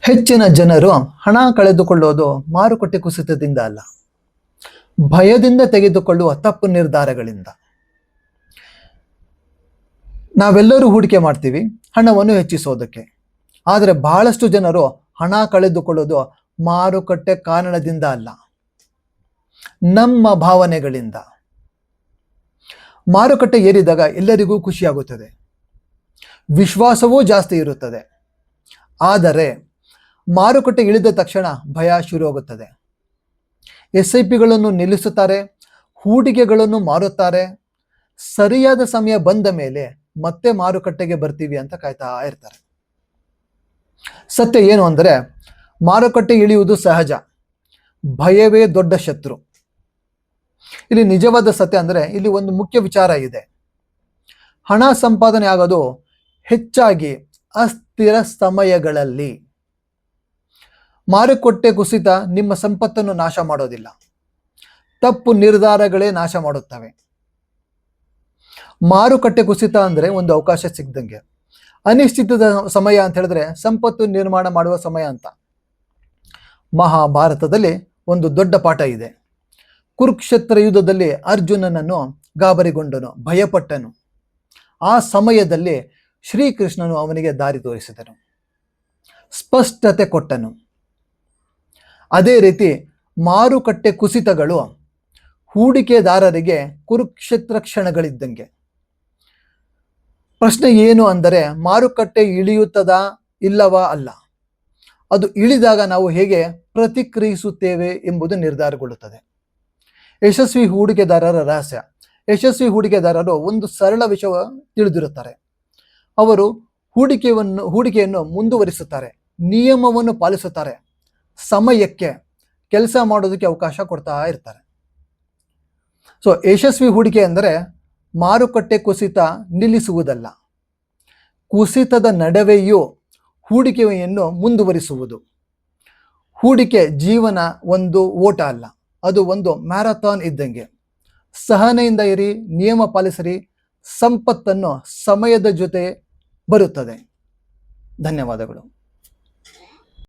ಹೆಚ್ಚಿನ ಜನರು ಹಣ ಕಳೆದುಕೊಳ್ಳೋದು ಮಾರುಕಟ್ಟೆ ಕುಸಿತದಿಂದ ಅಲ್ಲ, ಭಯದಿಂದ ತೆಗೆದುಕೊಳ್ಳುವ ತಪ್ಪು ನಿರ್ಧಾರಗಳಿಂದ. ನಾವೆಲ್ಲರೂ ಹೂಡಿಕೆ ಮಾಡ್ತೀವಿ ಹಣವನ್ನು ಹೆಚ್ಚಿಸೋದಕ್ಕೆ, ಆದರೆ ಬಹಳಷ್ಟು ಜನರು ಹಣ ಕಳೆದುಕೊಳ್ಳೋದು ಮಾರುಕಟ್ಟೆ ಕಾರಣದಿಂದ ಅಲ್ಲ, ನಮ್ಮ ಭಾವನೆಗಳಿಂದ. ಮಾರುಕಟ್ಟೆ ಏರಿದಾಗ ಎಲ್ಲರಿಗೂ ಖುಷಿಯಾಗುತ್ತದೆ, ವಿಶ್ವಾಸವೂ ಜಾಸ್ತಿ ಇರುತ್ತದೆ. ಆದರೆ ಮಾರುಕಟ್ಟೆ ಇಳಿದ ತಕ್ಷಣ ಭಯ ಶುರುವಾಗುತ್ತದೆ. SIPಗಳನ್ನು ನಿಲ್ಲಿಸುತ್ತಾರೆ, ಹೂಡಿಕೆಗಳನ್ನು ಮಾರುತ್ತಾರೆ. ಸರಿಯಾದ ಸಮಯ ಬಂದ ಮೇಲೆ ಮತ್ತೆ ಮಾರುಕಟ್ಟೆಗೆ ಬರ್ತೀವಿ ಅಂತ ಕಾಯ್ತಾ ಇರ್ತಾರೆ. ಸತ್ಯ ಏನು ಅಂದರೆ, ಮಾರುಕಟ್ಟೆ ಇಳಿಯುವುದು ಸಹಜ, ಭಯವೇ ದೊಡ್ಡ ಶತ್ರು. ಇಲ್ಲಿ ನಿಜವಾದ ಸತ್ಯ ಅಂದರೆ, ಇಲ್ಲಿ ಒಂದು ಮುಖ್ಯ ವಿಚಾರ ಇದೆ. ಹಣ ಸಂಪಾದನೆ ಆಗೋದು ಹೆಚ್ಚಾಗಿ ಅಸ್ಥಿರ ಸಮಯಗಳಲ್ಲಿ. ಮಾರುಕಟ್ಟೆ ಕುಸಿತ ನಿಮ್ಮ ಸಂಪತ್ತನ್ನು ನಾಶ ಮಾಡೋದಿಲ್ಲ, ತಪ್ಪು ನಿರ್ಧಾರಗಳೇ ನಾಶ ಮಾಡುತ್ತವೆ. ಮಾರುಕಟ್ಟೆ ಕುಸಿತ ಅಂದರೆ ಒಂದು ಅವಕಾಶ ಸಿಗ್ದಂಗೆ. ಅನಿಶ್ಚಿತ ಸಮಯ ಅಂತ ಹೇಳಿದ್ರೆ ಸಂಪತ್ತು ನಿರ್ಮಾಣ ಮಾಡುವ ಸಮಯ ಅಂತ. ಮಹಾಭಾರತದಲ್ಲಿ ಒಂದು ದೊಡ್ಡ ಪಾಠ ಇದೆ. ಕುರುಕ್ಷೇತ್ರ ಯುದ್ಧದಲ್ಲಿ ಅರ್ಜುನನನ್ನು ಗಾಬರಿಗೊಂಡನು, ಭಯಪಟ್ಟನು. ಆ ಸಮಯದಲ್ಲಿ ಶ್ರೀಕೃಷ್ಣನು ಅವನಿಗೆ ದಾರಿ ತೋರಿಸಿದನು, ಸ್ಪಷ್ಟತೆ ಕೊಟ್ಟನು. ಅದೇ ರೀತಿ ಮಾರುಕಟ್ಟೆ ಕುಸಿತಗಳು ಹೂಡಿಕೆದಾರರಿಗೆ ಕುರುಕ್ಷೇತ್ರ ಕ್ಷಣಗಳಿದ್ದಂಗೆ. ಪ್ರಶ್ನೆ ಏನು ಅಂದರೆ, ಮಾರುಕಟ್ಟೆ ಇಳಿಯುತ್ತದಾ ಇಲ್ಲವಾ ಅಲ್ಲ, ಅದು ಇಳಿದಾಗ ನಾವು ಹೇಗೆ ಪ್ರತಿಕ್ರಿಯಿಸುತ್ತೇವೆ ಎಂಬುದು ನಿರ್ಧಾರಗೊಳ್ಳುತ್ತದೆ. ಯಶಸ್ವಿ ಹೂಡಿಕೆದಾರರ ರಹಸ್ಯ. ಯಶಸ್ವಿ ಹೂಡಿಕೆದಾರರು ಒಂದು ಸರಳ ವಿಷಯ ತಿಳಿದಿರುತ್ತಾರೆ. ಅವರು ಹೂಡಿಕೆಯನ್ನು ಮುಂದುವರಿಸುತ್ತಾರೆ, ನಿಯಮವನ್ನು ಪಾಲಿಸುತ್ತಾರೆ, ಸಮಯಕ್ಕೆ ಕೆಲಸ ಮಾಡೋದಕ್ಕೆ ಅವಕಾಶ ಕೊಡ್ತಾ ಇರ್ತಾರೆ. ಯಶಸ್ವಿ ಹೂಡಿಕೆ ಅಂದರೆ ಮಾರುಕಟ್ಟೆ ಕುಸಿತ ನಿಲ್ಲಿಸುವುದಲ್ಲ, ಕುಸಿತದ ನಡುವೆಯೂ ಹೂಡಿಕೆಯನ್ನು ಮುಂದುವರಿಸುವುದು. ಹೂಡಿಕೆ ಜೀವನ ಒಂದು ಓಟ ಅಲ್ಲ, ಅದು ಒಂದು ಮ್ಯಾರಥಾನ್ ಇದ್ದಂಗೆ. ಸಹನೆಯಿಂದ ಇರಿ, ನಿಯಮ ಪಾಲಿಸಿರಿ, ಸಂಪತ್ತನ್ನು ಸಮಯದ ಜೊತೆ ಬರುತ್ತದೆ. ಧನ್ಯವಾದಗಳು.